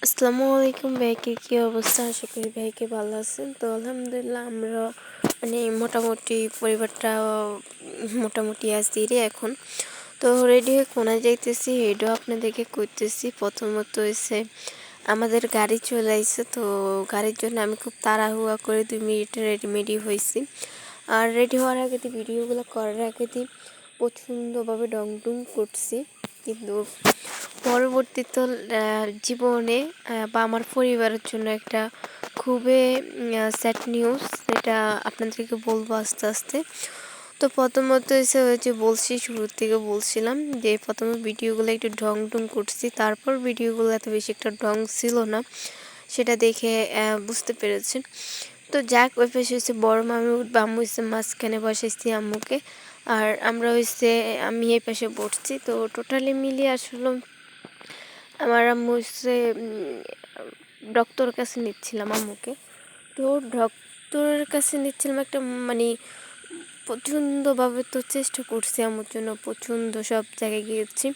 আসসালামু আলাইকুম ভাইকে, কী অবস্থা? আশা করি ভাইকে ভালো আছেন। তো আলহামদুলিল্লাহ আমরা মোটামুটি পরিবারটা মোটামুটি আছি রে এখন। তো রেডি হয়ে কোনায় যাইতেছি, এটাও আপনাদেরকে করতেছি। প্রথমত হয়েছে আমাদের গাড়ি চলে আসছে, তো গাড়ির জন্য আমি খুব তাড়াহুড়া করে 2 মিনিটে রেডি হয়েছি। আর রেডি হওয়ার আগে ভিডিওগুলো করার আগে প্রচণ্ডভাবে ডং করছি, কিন্তু পরবর্তীতে জীবনে বা আমার পরিবারের জন্য একটা খুবই স্যাড নিউজ, যেটা আপনাদেরকে বলবো আস্তে আস্তে। তো প্রথমত হয়েছে বলছি, শুরুর থেকে বলছিলাম যে প্রথমে ভিডিওগুলো একটু ঢং করছি, তারপর ভিডিওগুলো এত বেশি একটা ঢং ছিল না, সেটা দেখে বুঝতে পেরেছেন। তো যাক, ওই পাশে হচ্ছে বড় মামি উঠবে, আম্মু হচ্ছে মাঝখানে বসাইছি আম্মুকে, আর আমরা আমি এই পাশে বসছি। তো টোটালি মিলিয়ে আসলে আমার আম্মু হচ্ছে ডক্টরের কাছে নিচ্ছিলাম আম্মুকে। তো ডক্টরের কাছে নিচ্ছিলাম একটা প্রচণ্ডভাবে, তো চেষ্টা করছি আম্মুর জন্য, প্রচণ্ড সব জায়গায় গিয়েছি।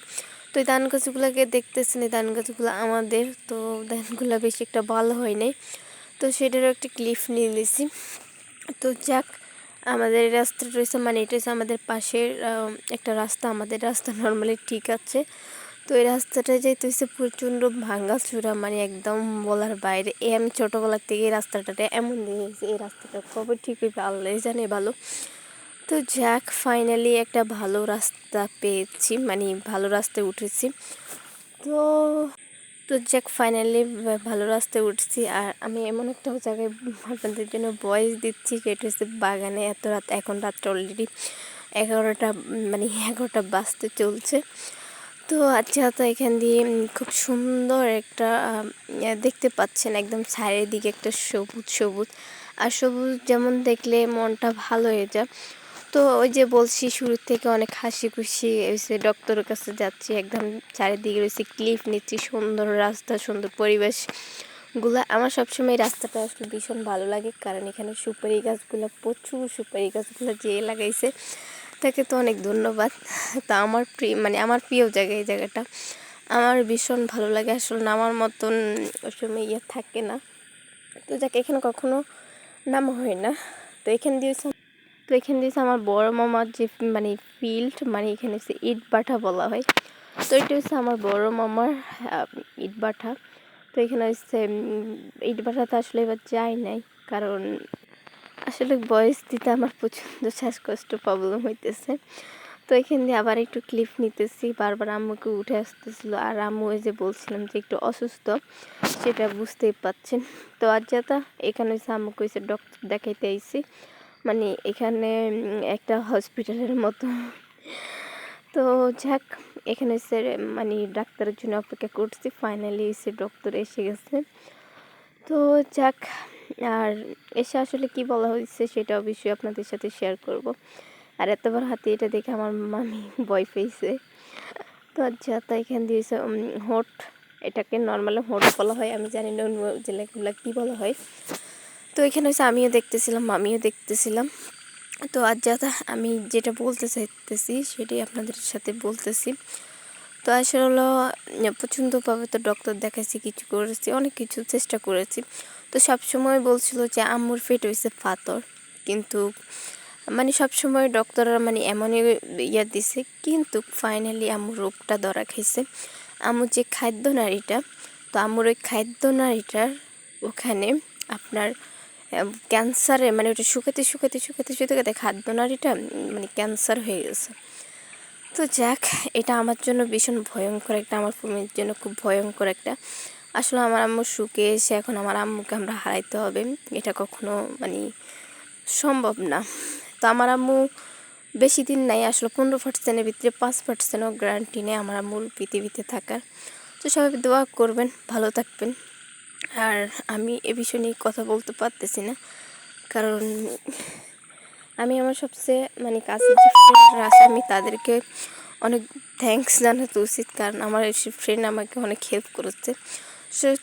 তো এই ধান গাছগুলোকে দেখতেছেন, এই ধান গাছগুলো আমাদের, তো ধানগুলো বেশি একটা ভালো হয় নাই, তো সেটারও একটা ক্লিপ নিয়ে নিয়েছি। তো যাক, আমাদের এই রাস্তাটা রয়েছে, এটা হচ্ছে আমাদের পাশের একটা রাস্তা। আমাদের রাস্তা নর্মালি ঠিক আছে, তো এই রাস্তাটা যাইতে হচ্ছে প্রচণ্ড ভাঙাচোরা, একদম বলার বাইরে। আমি ছোটোবেলার থেকে এই রাস্তাটাতে এমন দেখেছি, এই রাস্তাটা কবে ঠিক হইবে আল্লাহ জানে ভালো। তো যাক, ফাইনালি একটা ভালো রাস্তা পেয়েছি, ভালো রাস্তায় উঠেছি। তো তো যাক, ফাইনালি ভালো রাস্তায় উঠছি। আর আমি এমন একটা জায়গায় আপনাদের জন্য ভয়েস দিচ্ছি, যেটা হচ্ছে বাগানে। এত রাত, এখন রাতটা অলরেডি 11টা, 11টা বাজতে চলছে। তো আচ্ছা, তো এখান দিয়ে খুব সুন্দর একটা দেখতে পাচ্ছেন, একদম চারিদিকে একটা সবুজ সবুজ। আর সবুজ যেমন দেখলে মনটা ভালো হয়ে যায়। তো ওই যে বলছি, শুরু থেকে অনেক হাসি খুশি হয়েছে, ডক্টরের কাছে যাচ্ছি, একদম চারিদিকে রয়েছে ক্লিপ নিচ্ছি, সুন্দর রাস্তা, সুন্দর পরিবেশগুলো। আমার সবসময় রাস্তাটা আসলে ভীষণ ভালো লাগে, কারণ এখানে সুপারি গাছগুলো, প্রচুর সুপারি গাছগুলো যে লাগাইছে তাকে তো অনেক ধন্যবাদ। তা আমার আমার প্রিয় জায়গা এই জায়গাটা, আমার ভীষণ ভালো লাগে। আসলে নামার মতন ওই সময় থাকে না। তো যাকে এখানে কখনো নামা হয় না। তো এখান দিয়েছে আমার বড় মামার যে ফিল্ড, এখানে হচ্ছে ইট ভাটা বলা হয়। তো এটা হচ্ছে আমার বড় মামার ইট ভাটা। তো এখানে হচ্ছে ইট ভাটাতে আসলে এবার যাই নাই, কারণ আসলে বয়স দিতে আমার প্রচণ্ড শ্বাসকষ্ট প্রবলেম হইতেছে। তো এখান দিয়ে আবার একটু ক্লিপ নিতেছি, বারবার আম্মুকে উঠে আসতেছিল। আর আম্মু ওই যে বলছিলাম যে একটু অসুস্থ, সেটা বুঝতেই পাচ্ছেন। তো আজ যাতা এখানে হচ্ছে আম্মুকে হচ্ছে ডক্টর দেখাইতে আইছি, এখানে একটা হসপিটালের মতো। তো যাক, এখানে হচ্ছে ডাক্তারের জন্য অপেক্ষা করছি। ফাইনালি এসে ডক্টর এসে গেছে। তো যাক, আর এসে আসলে কি বলা হয়েছে সেটা অবশ্যই আপনাদের সাথে শেয়ার করব। আর এতবার হাতে এটা দেখে আমার মামি ভয় পেয়েছে। তো আচ্ছা, তাই এখান দিয়েছে হোট, এটাকে নর্মালি হোট বলা হয়, আমি জানি না অন্য জেলাগুলো কী বলা হয়। তো এখানে হচ্ছে আমিও দেখতেছিলাম, মামিও দেখতেছিলাম। তো আজ যাতা আমি যেটা বলতে চাইতেছি সেটাই আপনাদের সাথে বলতেছি। তো আসলে হলো প্রচণ্ডভাবে তো ডক্টর দেখাইছি, কিছু করেছি, অনেক কিছু চেষ্টা করেছি। তো সবসময় বলছিল যে আম্মুর পেট হয়েছে পাথর, কিন্তু সবসময় ডক্টররা এমনই দিছে, কিন্তু ফাইনালি আম্মুর রোগটা ধরা খাইছে। আম্মুর যে খাদ্য নাড়িটা, তো আম্মুর ওই খাদ্য নাড়িটার ওখানে আপনার ক্যান্সারে ওটা শুকাতে খাদ্য নাড়িটা ক্যান্সার হয়ে গেছে। তো যাক, এটা আমার জন্য ভীষণ ভয়ঙ্কর একটা, আমার ফ্যামিলির জন্য খুব ভয়ঙ্কর একটা। আসলে আমার আম্মু শুকে এসে এখন আমার আম্মুকে আমরা হারাইতে হবে, এটা কখনো সম্ভব না। তো আমার আম্মু বেশি দিন নাই, আসলে 15%-এর ভিতরে 5%ও গ্যারান্টি নেই আমার আম্মুর পৃথিবীতে থাকার। তো সবাই দোয়া করবেন, ভালো থাকবেন। আর আমি এ বিষয় নিয়ে কথা বলতে পারতেছি না, কারণ আমি আমার সবচেয়ে কাছের যে ফ্রেন্ডরা আছে, আমি তাদেরকে অনেক থ্যাঙ্কস জানাতে উচিত, কারণ আমার এই ফ্রেন্ড আমাকে অনেক হেল্প করেছে।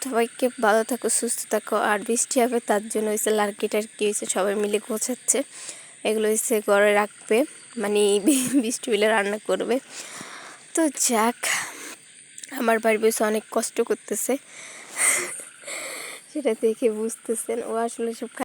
সবাইকে ভালো থাকো, সুস্থ থাকো। আর বৃষ্টি হবে, তার জন্য হয়েছে লার্কিটার কি হয়েছে সবাই মিলে গোছাচ্ছে, এগুলো হচ্ছে ঘরে রাখবে, বৃষ্টি হলে রান্না করবে। তো যাক, আমার বাড়ি বসে অনেক কষ্ট করতেছে, সেটা দেখে বুঝতেছেন ও আসলে সব